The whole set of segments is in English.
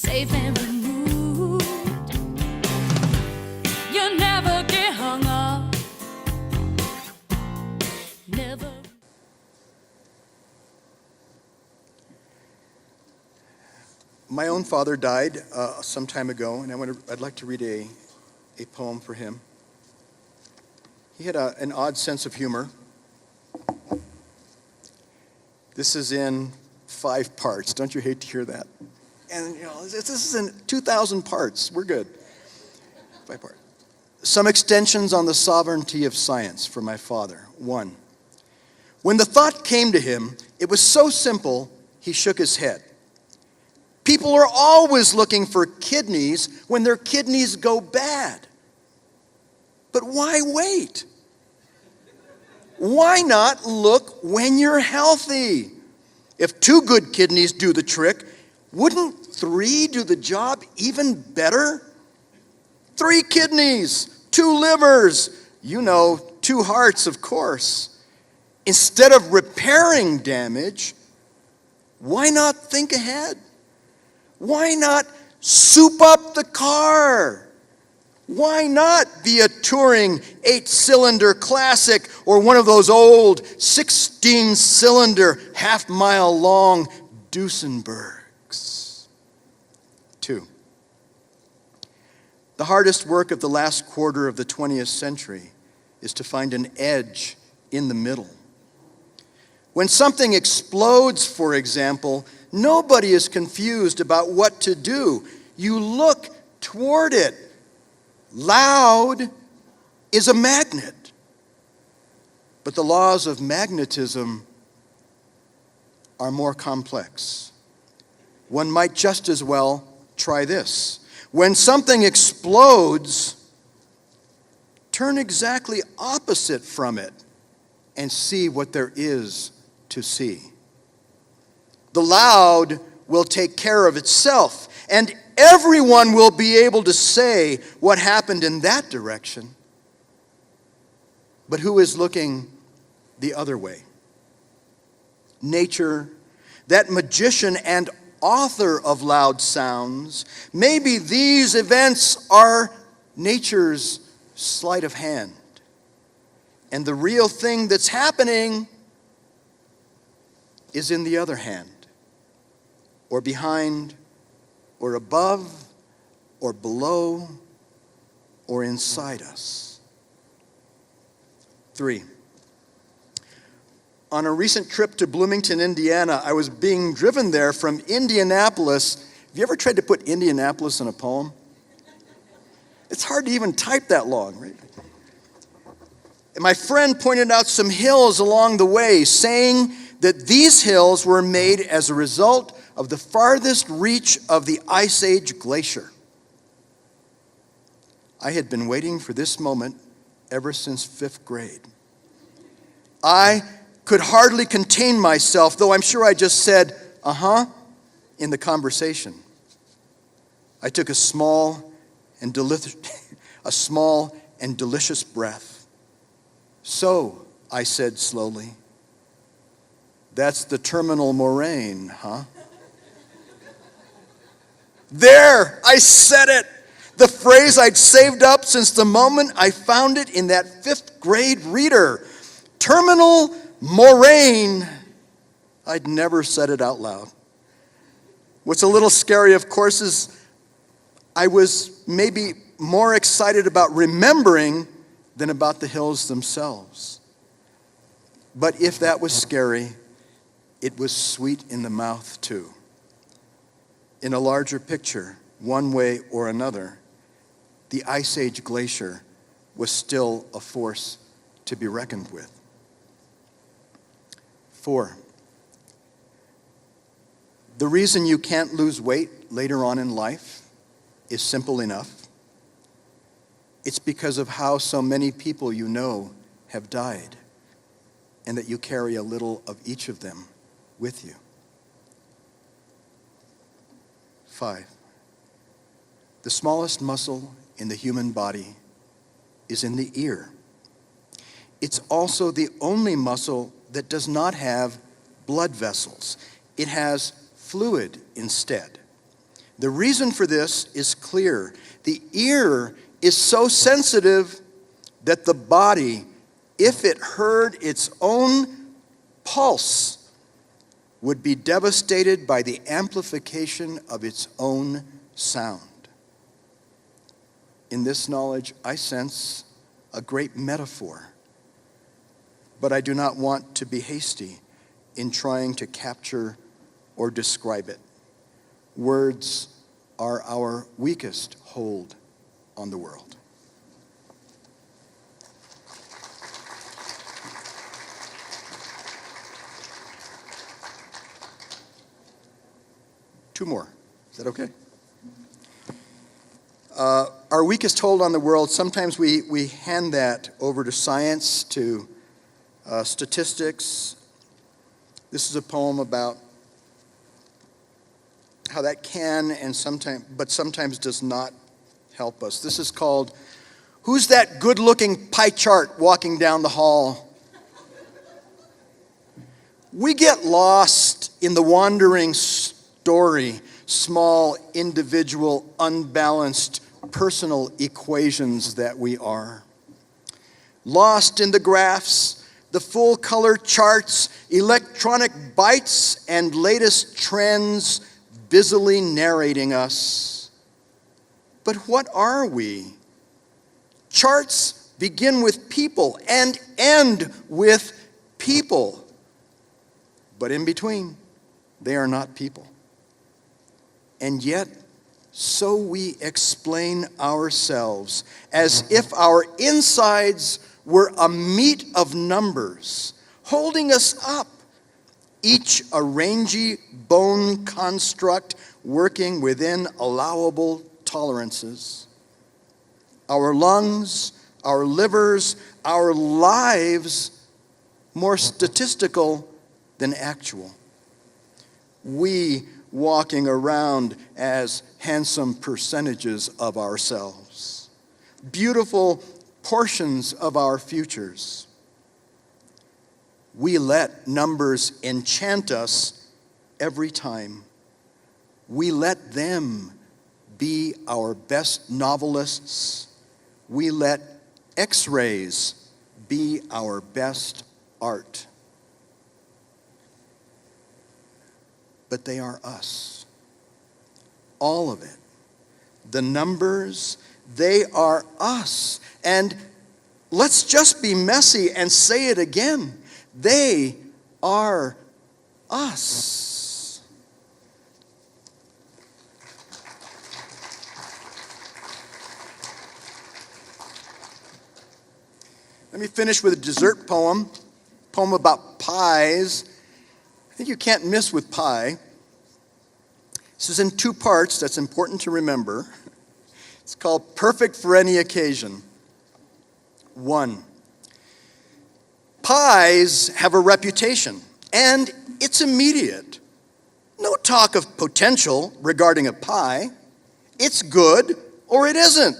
safe and removed. You never get hung up. Never. My own father died some time ago, and I'd like to read a poem for him. He had an odd sense of humor. This is in 5 parts. Don't you hate to hear that? And this is in 2,000 parts. We're good. 5 parts. Some extensions on the sovereignty of science for my father. 1. When the thought came to him, it was so simple, he shook his head. People are always looking for kidneys when their kidneys go bad. But why wait? Why not look when you're healthy? If 2 good kidneys do the trick, wouldn't 3 do the job even better? 3 kidneys, 2 livers, 2 hearts, of course. Instead of repairing damage, why not think ahead? Why not soup up the car? Why not be a touring 8-cylinder classic or one of those old 16-cylinder half-mile-long Duesenbergs? 2. The hardest work of the last quarter of the 20th century is to find an edge in the middle. When something explodes, for example, nobody is confused about what to do. You look toward it. Loud is a magnet. But the laws of magnetism are more complex. One might just as well try this. When something explodes, turn exactly opposite from it and see what there is to see. The loud will take care of itself, and everyone will be able to say what happened in that direction. But who is looking the other way? Nature, that magician and author of loud sounds. Maybe these events are nature's sleight of hand. And the real thing that's happening is in the other hand, or behind, or above, or below, or inside us. 3. On a recent trip to Bloomington, Indiana, I was being driven there from Indianapolis. Have you ever tried to put Indianapolis in a poem? It's hard to even type that long, right? And my friend pointed out some hills along the way, saying that these hills were made as a result of the farthest reach of the Ice Age glacier. I had been waiting for this moment ever since 5th grade. I could hardly contain myself, though I'm sure I just said, in the conversation. I took a small and delicious breath. So, I said slowly, that's the terminal moraine, huh? There, I said it. The phrase I'd saved up since the moment I found it in that 5th grade reader. Terminal moraine. I'd never said it out loud. What's a little scary, of course, is I was maybe more excited about remembering than about the hills themselves. But if that was scary, it was sweet in the mouth too. In a larger picture, one way or another, the Ice Age glacier was still a force to be reckoned with. 4. The reason you can't lose weight later on in life is simple enough. It's because of how so many people you know have died, and that you carry a little of each of them with you. 5. The smallest muscle in the human body is in the ear. It's also the only muscle that does not have blood vessels. It has fluid instead. The reason for this is clear. The ear is so sensitive that the body, if it heard its own pulse, would be devastated by the amplification of its own sound. In this knowledge, I sense a great metaphor, but I do not want to be hasty in trying to capture or describe it. Words are our weakest hold on the world. Two more. Is that okay? Our weakest hold on the world, sometimes we hand that over to science, to statistics. This is a poem about how that can and sometimes does not help us. This is called, "Who's That Good-Looking Pie Chart Walking Down the Hall?" We get lost in the wandering story, small, individual, unbalanced, personal equations that we are. Lost in the graphs, the full-color charts, electronic bytes, and latest trends busily narrating us. But what are we? Charts begin with people and end with people. But in between, they are not people. And yet, so we explain ourselves as if our insides were a meat of numbers, holding us up, each a rangy bone construct working within allowable tolerances. Our lungs, our livers, our lives, more statistical than actual. We walking around as handsome percentages of ourselves, beautiful portions of our futures. We let numbers enchant us every time. We let them be our best novelists. We let X-rays be our best art. But they are us. All of it. The numbers, they are us. And let's just be messy and say it again. They are us. Let me finish with a dessert poem about pies. I think you can't miss with pie. This is in two parts. That's important to remember. It's called Perfect for Any Occasion. 1. Pies have a reputation, and it's immediate. No talk of potential regarding a pie. It's good or it isn't.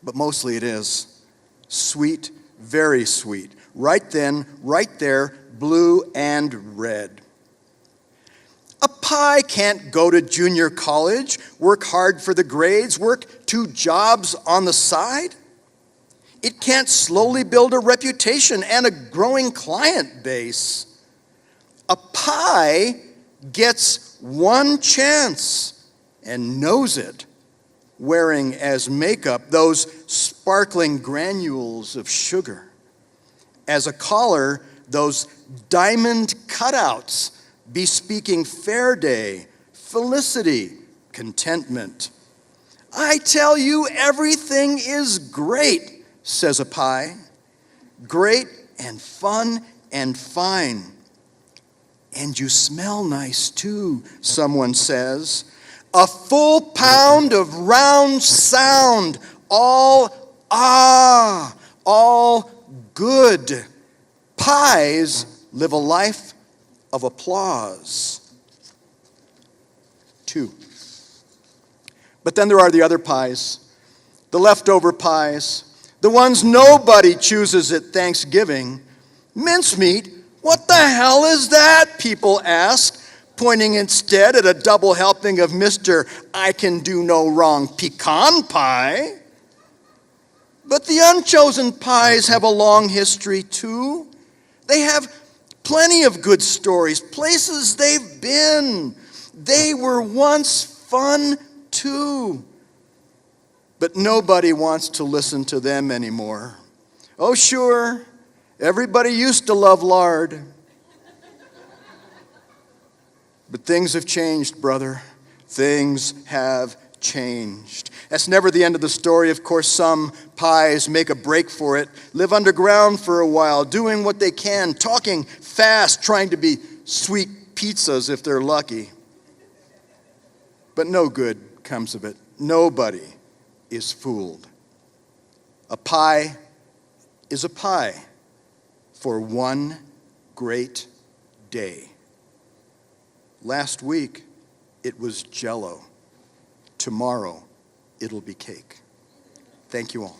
But mostly it is. Sweet, very sweet. Right then, right there, blue and red. A pie can't go to junior college, work hard for the grades, work 2 jobs on the side. It can't slowly build a reputation and a growing client base. A pie gets one chance and knows it, wearing as makeup those sparkling granules of sugar. As a collar, those diamond cutouts bespeaking fair day, felicity, contentment. I tell you, everything is great, says a pie. Great and fun and fine. And you smell nice too, someone says. A full pound of round sound, all good. Pies live a life of applause. 2. But then there are the other pies, the leftover pies, the ones nobody chooses at Thanksgiving. Mincemeat, what the hell is that, people ask. pointing instead at a double helping of Mr. I Can Do No Wrong pecan pie. But the unchosen pies have a long history too. They have plenty of good stories, places they've been. They were once fun too. But nobody wants to listen to them anymore. Oh, sure, everybody used to love lard. But things have changed, brother. Things have changed. That's never the end of the story. Of course, some pies make a break for it, live underground for a while, doing what they can, talking fast, trying to be sweet pizzas if they're lucky. But no good comes of it. Nobody is fooled. A pie is a pie for one great day. Last week, it was Jell-O. Tomorrow, it'll be cake. Thank you all.